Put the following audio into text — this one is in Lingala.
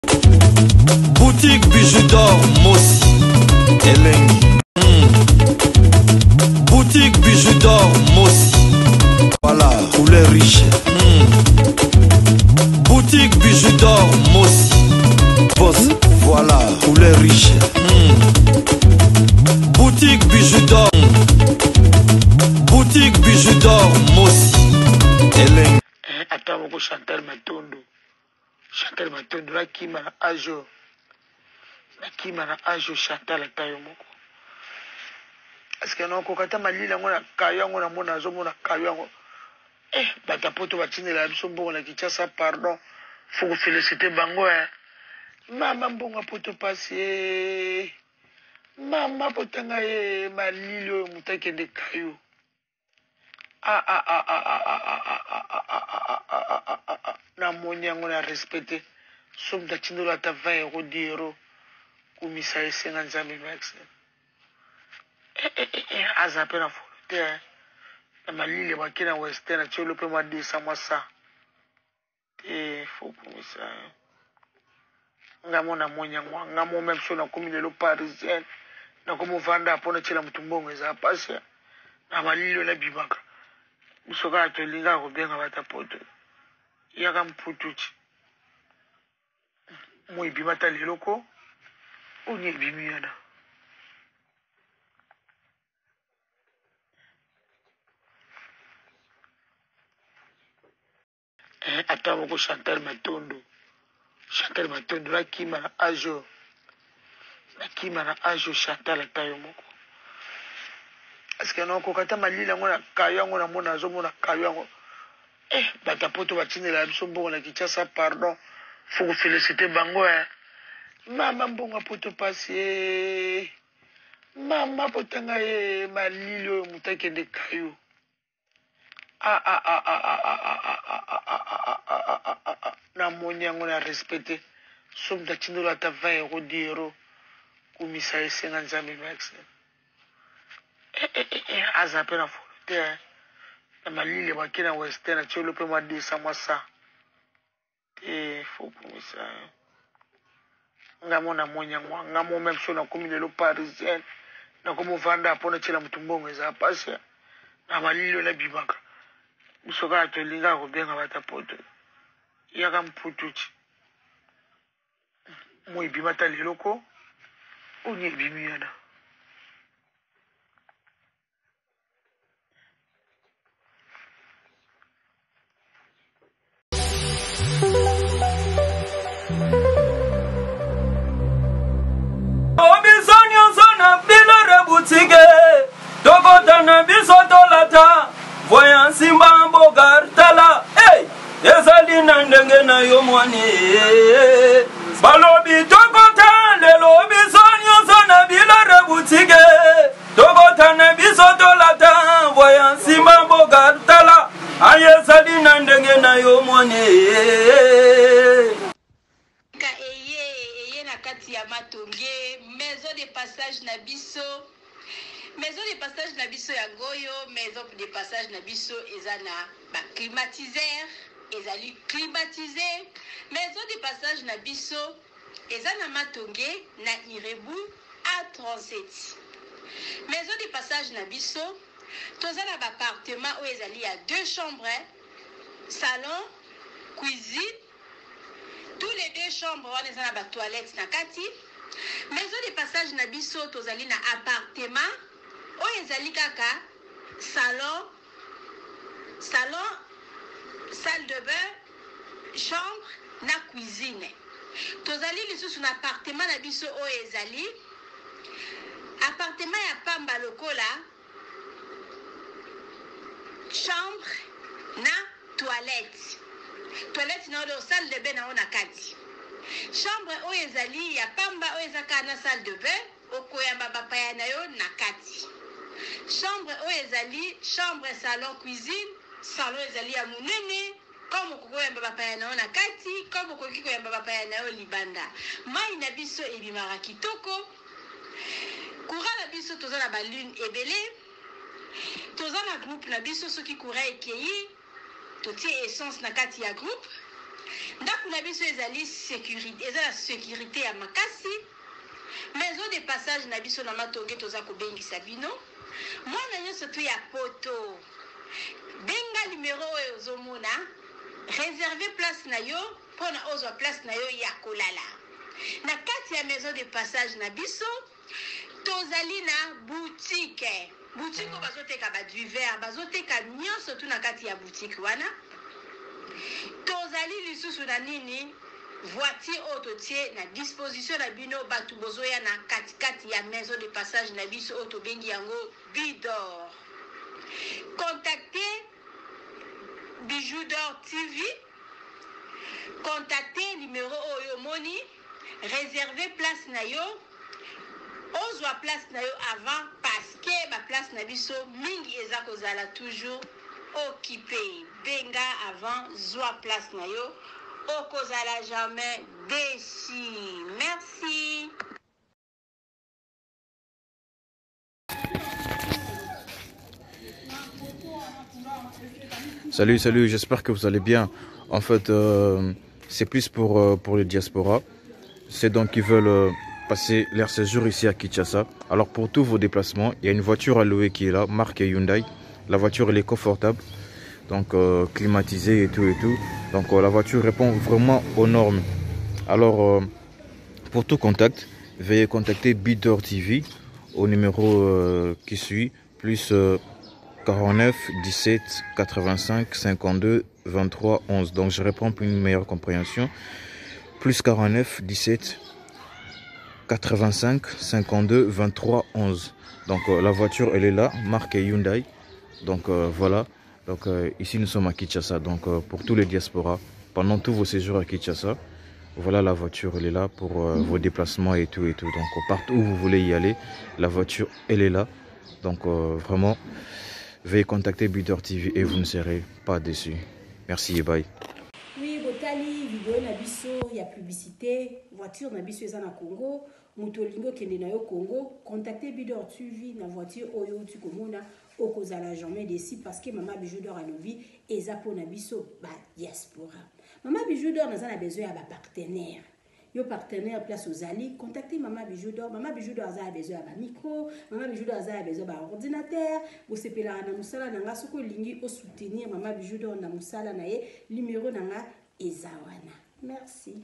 Boutique Bijou d'or Mossi Elengi. Boutique Bijou d'or Mossi. Voilà, couleur riche. Boutique Bijou d'or Mossi. Boss, voilà, couleur riche. Boutique Bijou d'or. Boutique Bijou d'or Mossi Elengi. Attends, mon Chantal Matondo. Chantal Matondo, là qui m'a ajo. Là qui m'a ajo Chantal Atayo moko. Est-ce que non, quand on a dit la kayo, on a mon azo, mon kayo. Batapoto va tiner la biso bon la kichasa pardon. Faut féliciter bango hein. Mama mbonga poto passer. Mama potanga e malilo mutake de kayo. Na moni yango na respecté somme da tino la ta 20 € 10 € kumisa e 50 max. Azape na volonté na malile bakina western cholo pe ma 200 mois ça. Faut kumisa. Ngamo na moni yango ngamo même so na commune le parisien na komo vanda pona chela mutumbongo za passer na malile na bibaka. Musoka atolinga kobenga batapoto yaka mputuchi mo ibimata leloko oni ibimiana ata moko Chantal Matondo la kima na ajo Chantal Atayo moko. Est-ce que non, quand on a dit la kayo, on a mon azo, mon kayo. Batapoto va tiner la biso bon la kichasa pardon. Faut féliciter bango hein. Mama mbonga poto passer. Mama potanga e malilo mutake de kayo. Na moni yango na respecté somme da tino la ta 20 € 10 € kumisa e 50 max. Azape na volonté hein. Na malile bakina western cholo pe ma 200 mois ça. Faut kumisa. Ngamo na moni yango ngamo même so na commune le parisien na komo vanda pona chela mutumbongo za passer na malile na bibaka. Musoka atolinga kobenga batapoto yaka mputuchi mo ibimata leloko oni ibimiana. Tokotana bisoto lata voyant simba mbogar tala ezali na ndenge na yo mwani balobi tokota lelo bisonyo sona bilare butike tokotana bisoto lata voyant simba mbogar tala ezali na ndenge na yo mwani eye na kati ya matonge maison de passage na biso. Maison de passage na biso ya goyo, maison de passage na biso ezana ba climatiseur, ezali climatisé. Maison de passage na biso ezana matonge na Irebu A37. Maison de passage na biso tozana ba appartement où ezali ya 2 chambres, salon, cuisine. Tous les 2 chambres wana ezana ba toilette na kati. Maison de passage na biso tozali na appartement oyo ezali kaka salon, salle de bain, chambre na cuisine. Tozali lisusu na appartement na biso oyo ezali appartement ya pamba lokola chambre na toilette na oyo salle de bain na ona kati. Chambre oyo ezali ya pamba oyo ezaka na salle de bain okoyamba bapaya na yo na kati. Chambre oyo ezali chambre, salon, cuisine. Salon ezali ya munene comme kokoyamba bapaya na yo na kati, comme okoki koyamba bapaya na yo libanda. Mai na biso ebimaka kitoko. Courant na biso toza na balune ebele. Toza na groupe na biso soki courant ekei totie essence na kati ya groupe. ndako na biso ezali sécurité, eza la sécurité ya makasi. Maison de passage na biso na matonge toza kobengisa bino. Mwana nyonso tu ya poto. Benga numéro oyo ozomona. Réserver place na yo pona ozwa place na yo ya kolala. Na kati ya maison de passage na biso tozali na boutique. Boutique bazoteka ba du verre, bazoteka nyonso tu na kati ya boutique wana. Tozali lisusu na nini voiture autotie na disposition na bino batu bozoya na kati ya maison de passage na biso auto bengi yango Bidor. Contactez Bijou d'Or TV. Contactez numéro oyo moni, réservez place na yo. Ozwa place na yo avant parce que ba place na biso mingi eza kozala toujours occupé. Benga avant zwa place na yo. Okozala jamais déçu. Merci. Salut, j'espère que vous allez bien. En fait, c'est plus pour les diasporas. C'est donc qui veulent passer leur séjour ici à Kinshasa. Alors pour tous vos déplacements, il y a une voiture à louer qui est là, marque Hyundai. La voiture elle est confortable, donc climatisée et tout. Donc la voiture répond vraiment aux normes. Alors pour tout contact, veuillez contacter Bidor TV au numéro qui suit, plus 49 17 85 52 23 11. Donc je réponds pour une meilleure compréhension. Plus 49 17 85 52 23 11. Donc la voiture elle est là, marque Hyundai. Donc voilà. Donc ici nous sommes à Kinshasa. Donc pour tous les diasporas, pendant tous vos séjours à Kinshasa, voilà la voiture elle est là pour vos déplacements et tout. Donc partout où vous voulez y aller, la voiture elle est là. Donc vraiment, veuillez contacter Bidor TV et vous ne serez pas déçus. Merci et bye. Oui, botali vidéo na biso, il y a publicité, voiture na biso eza na Congo, mutolingo kende na yo Congo, contactez Bidor TV na voiture oyo tu komona okozala jamais déçu parce que Maman Bijou d'Or alobi eza po na biso ba diaspora. Maman Bijou d'Or naza na besoin ya ba partenaire. Yo partenaire place aux alliés, contactez Maman Bijou d'Or. Maman Bijou d'Or a besoin de micro, Maman Bijou d'Or a besoin de ordinateur. Vous sepelez na musala nanga soko lingi au soutenir Maman Bijou d'Or na musala na ye numéro nanga ezawana. Merci.